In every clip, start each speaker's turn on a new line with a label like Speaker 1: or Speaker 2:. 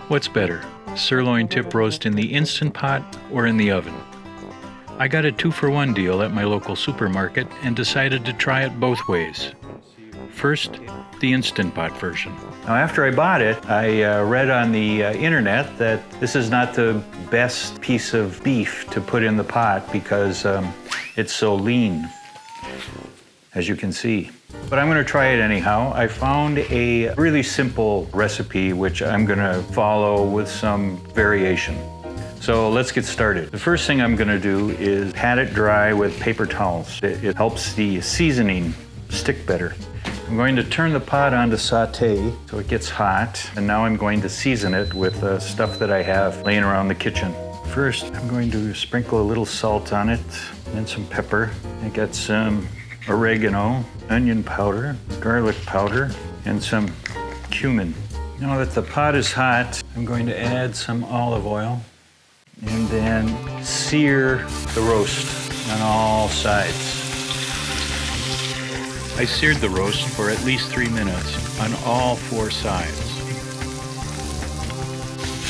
Speaker 1: What's better, sirloin tip roast in the Instant Pot or in the oven? I got a 2-for-1 deal at my local supermarket and decided to try it both ways. First, the Instant Pot version. Now, after I bought it, I read on the internet that this is not the best piece of beef to put in the pot because it's so lean, as you can see. But I'm gonna try it anyhow. I found a really simple recipe which I'm gonna follow with some variation. So let's get started. The first thing I'm gonna do is pat it dry with paper towels. It helps the seasoning stick better. I'm going to turn the pot on to saute so it gets hot, and now I'm going to season it with stuff that I have laying around the kitchen. First, I'm going to sprinkle a little salt on it, and some pepper. I got some oregano, onion powder, garlic powder, and some cumin. Now that the pot is hot, I'm going to add some olive oil and then sear the roast on all sides. I seared the roast for at least 3 minutes on all 4 sides.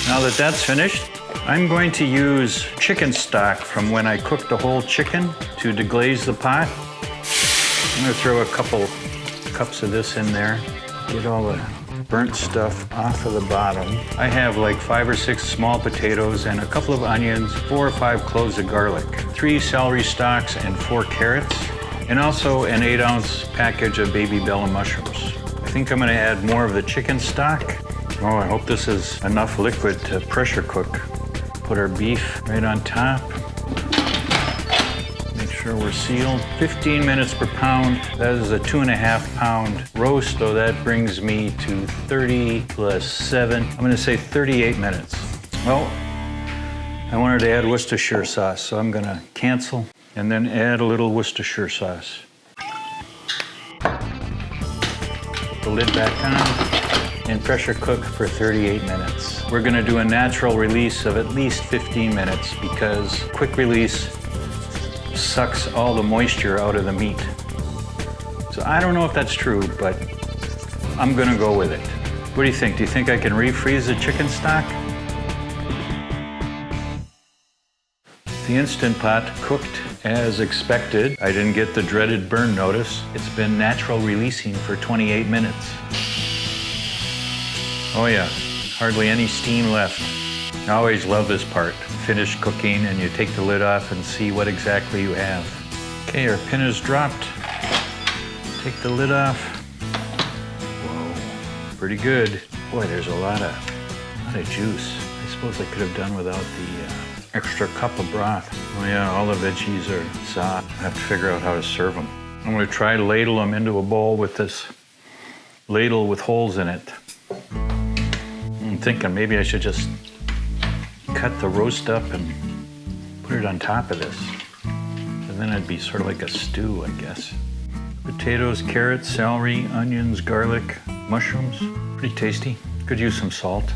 Speaker 1: Now that that's finished, I'm going to use chicken stock from when I cooked the whole chicken to deglaze the pot. I'm going to throw a couple cups of this in there, get all the burnt stuff off of the bottom. I have like 5 or 6 small potatoes and a couple of onions, 4 or 5 cloves of garlic, 3 celery stalks and 4 carrots, and also an 8-ounce package of baby bella mushrooms. I think I'm going to add more of the chicken stock. Oh, I hope this is enough liquid to pressure cook. Put our beef right on top. Make sure we're sealed. 15 minutes per pound. That is a 2.5 pound roast, so that brings me to 30 plus 7. I'm going to say 38 minutes. Well, I wanted to add Worcestershire sauce, so I'm going to cancel and then add a little Worcestershire sauce. The lid back on and pressure cook for 38 minutes. We're going to do a natural release of at least 15 minutes because quick release sucks all the moisture out of the meat. So I don't know if that's true, but I'm gonna go with it. What do you think? Do you think I can refreeze the chicken stock? The Instant Pot cooked as expected. I didn't get the dreaded burn notice. It's been natural releasing for 28 minutes. Oh yeah, hardly any steam left. I always love this part. Finish cooking and you take the lid off and see what exactly you have. Okay, our pin is dropped. Take the lid off. Whoa, pretty good. Boy, there's a lot of juice. I suppose I could have done without the extra cup of broth. Oh yeah, all the veggies are soft. I have to figure out how to serve them. I'm gonna try to ladle them into a bowl with this ladle with holes in it. I'm thinking maybe I should just cut the roast up and put it on top of this. And then it'd be sort of like a stew, I guess. Potatoes, carrots, celery, onions, garlic, mushrooms. Pretty tasty. Could use some salt.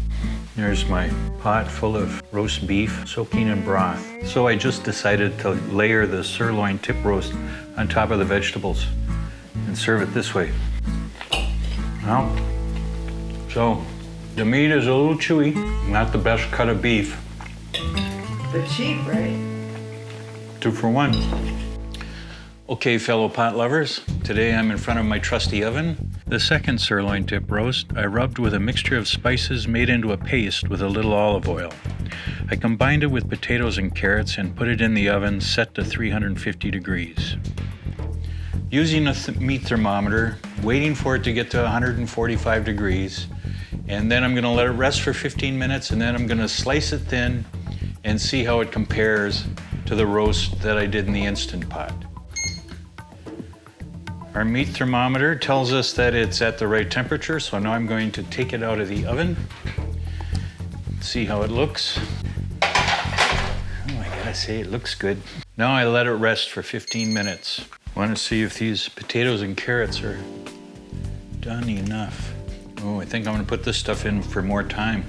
Speaker 1: There's my pot full of roast beef soaking in broth. So I just decided to layer the sirloin tip roast on top of the vegetables and serve it this way. Well, so the meat is a little chewy, not the best cut of beef.
Speaker 2: But cheap, right?
Speaker 1: 2 for 1. Okay, fellow pot lovers, today I'm in front of my trusty oven. The second sirloin tip roast I rubbed with a mixture of spices made into a paste with a little olive oil. I combined it with potatoes and carrots and put it in the oven set to 350 degrees. Using a meat thermometer, waiting for it to get to 145 degrees, and then I'm gonna let it rest for 15 minutes, and then I'm gonna slice it thin and see how it compares to the roast that I did in the Instant Pot. Our meat thermometer tells us that it's at the right temperature, so now I'm going to take it out of the oven, see how it looks. Oh, I gotta say, it looks good. Now I let it rest for 15 minutes. I want to see if these potatoes and carrots are done enough. Oh, I think I'm gonna put this stuff in for more time.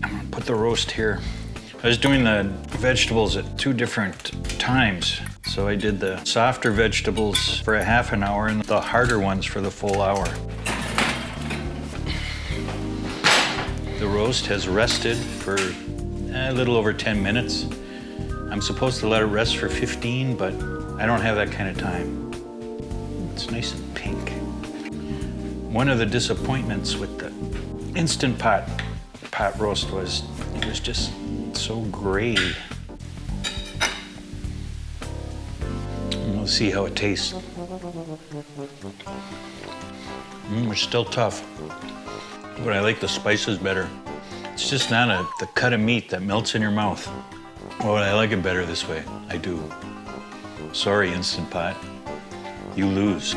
Speaker 1: I'm gonna put the roast here. I was doing the vegetables at 2 different times. So I did the softer vegetables for a half an hour and the harder ones for the full hour. The roast has rested for a little over 10 minutes. I'm supposed to let it rest for 15, but I don't have that kind of time. It's nice and pink. One of the disappointments with the Instant Pot roast was it was just so gray. We'll see how it tastes. It's still tough, but I like the spices better. It's just not the cut of meat that melts in your mouth. Oh, I like it better this way. I do. Sorry, Instant Pot. You lose.